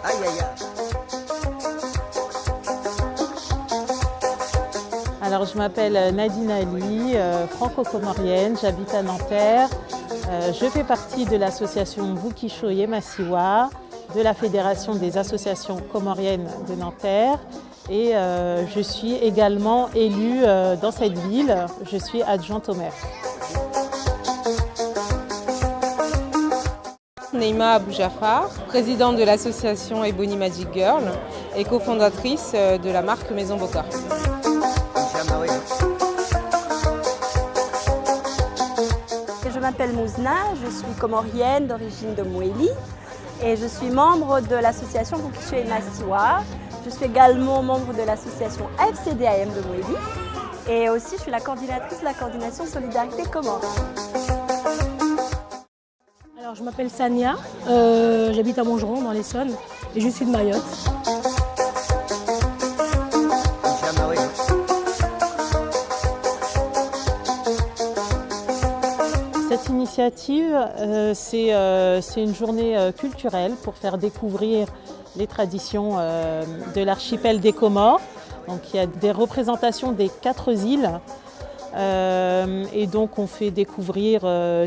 Aïe, aïe, aïe. Alors, je m'appelle Nadine Ali, franco-comorienne, j'habite à Nanterre. Je fais partie de l'association Bukishoye Masiwa, de la Fédération des associations comoriennes de Nanterre. Et je suis également élue dans cette ville. Je suis adjointe au maire. Neima Abou Jafar, présidente de l'association Ebony Magic Girl et cofondatrice de la marque Maison Bokar. Je m'appelle Mouzna, je suis comorienne d'origine de Mouéli et je suis membre de l'association Bukishoye Masiwa. Je suis également membre de l'association AFCDAM de Mouéli et aussi je suis la coordinatrice de la coordination Solidarité Comore. Alors, je m'appelle Sania, j'habite à Montgeron dans l'Essonne et je suis de Mayotte. Cette initiative, c'est une journée culturelle pour faire découvrir les traditions de l'archipel des Comores. Donc, il y a des représentations des 4 îles. Et donc on fait découvrir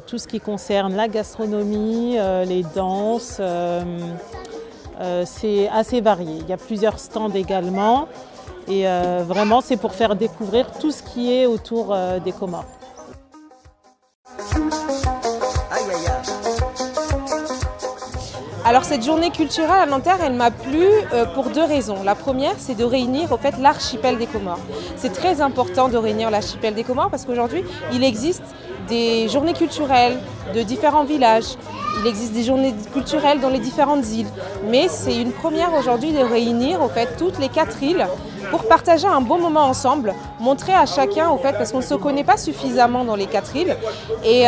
tout ce qui concerne la gastronomie, les danses, c'est assez varié. Il y a plusieurs stands également et vraiment c'est pour faire découvrir tout ce qui est autour des Comores. Aïe, aïe, aïe. Alors cette journée culturelle à Nanterre, elle m'a plu pour 2 raisons. La première, c'est de réunir en fait l'archipel des Comores. C'est très important de réunir l'archipel des Comores parce qu'aujourd'hui, il existe des journées culturelles de différents villages. Il existe des journées culturelles dans les différentes îles. Mais c'est une première aujourd'hui de réunir en fait toutes les 4 îles pour partager un bon moment ensemble, montrer à chacun en fait, parce qu'on ne se connaît pas suffisamment dans les 4 îles. Et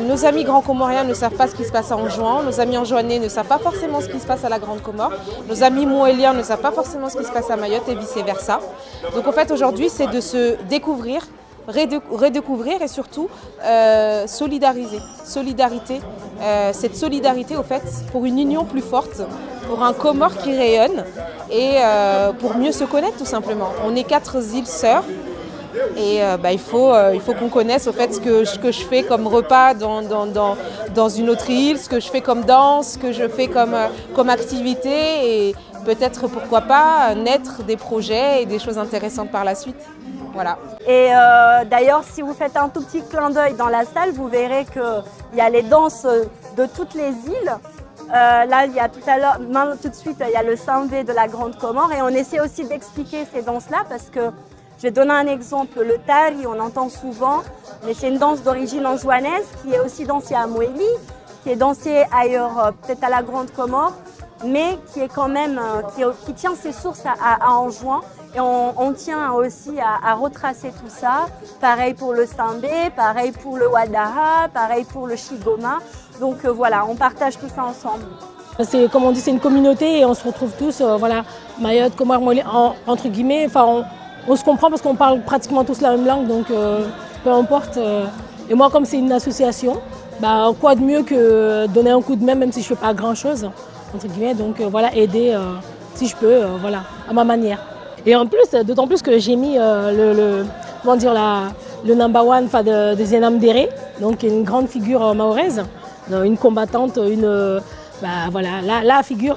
nos amis grands comoriens ne savent pas ce qui se passe à Anjouan, nos amis anjouanais ne savent pas forcément ce qui se passe à la Grande Comore, nos amis moéliens ne savent pas forcément ce qui se passe à Mayotte et vice versa. Donc en fait aujourd'hui c'est de se découvrir, redécouvrir et surtout solidariser. Cette solidarité au fait pour une union plus forte, pour un Comore qui rayonne et pour mieux se connaître tout simplement. On est 4 îles sœurs et il faut qu'on connaisse au fait ce que je fais comme repas dans une autre île, ce que je fais comme danse, ce que je fais comme activité et peut-être pourquoi pas naître des projets et des choses intéressantes par la suite. Voilà. Et d'ailleurs, si vous faites un tout petit clin d'œil dans la salle, vous verrez qu'il y a les danses de toutes les îles. Là, il y a tout de suite, il y a le Samvé de la Grande Comore et on essaie aussi d'expliquer ces danses-là parce que je vais donner un exemple. Le Tari, on entend souvent, mais c'est une danse d'origine anjouanaise qui est aussi dansée à Mouéli, qui est dansée ailleurs, peut-être à la Grande Comore, mais qui est quand même, qui tient ses sources à Anjouan. Et on tient aussi à retracer tout ça. Pareil pour le Sambé, pareil pour le Wadaha, pareil pour le Shigoma. Donc voilà, on partage tout ça ensemble. C'est, comme on dit, c'est une communauté et on se retrouve tous, voilà, Mayotte, Comores, Mouéli, entre guillemets. Enfin, on se comprend parce qu'on parle pratiquement tous la même langue, donc peu importe. Et moi, comme c'est une association, bah, quoi de mieux que donner un coup de main, même si je ne fais pas grand-chose, entre guillemets. Donc voilà, aider si je peux, voilà, à ma manière. Et en plus, d'autant plus que j'ai mis le number one de Zenam Dere, donc une grande figure mahoraise, une combattante, la figure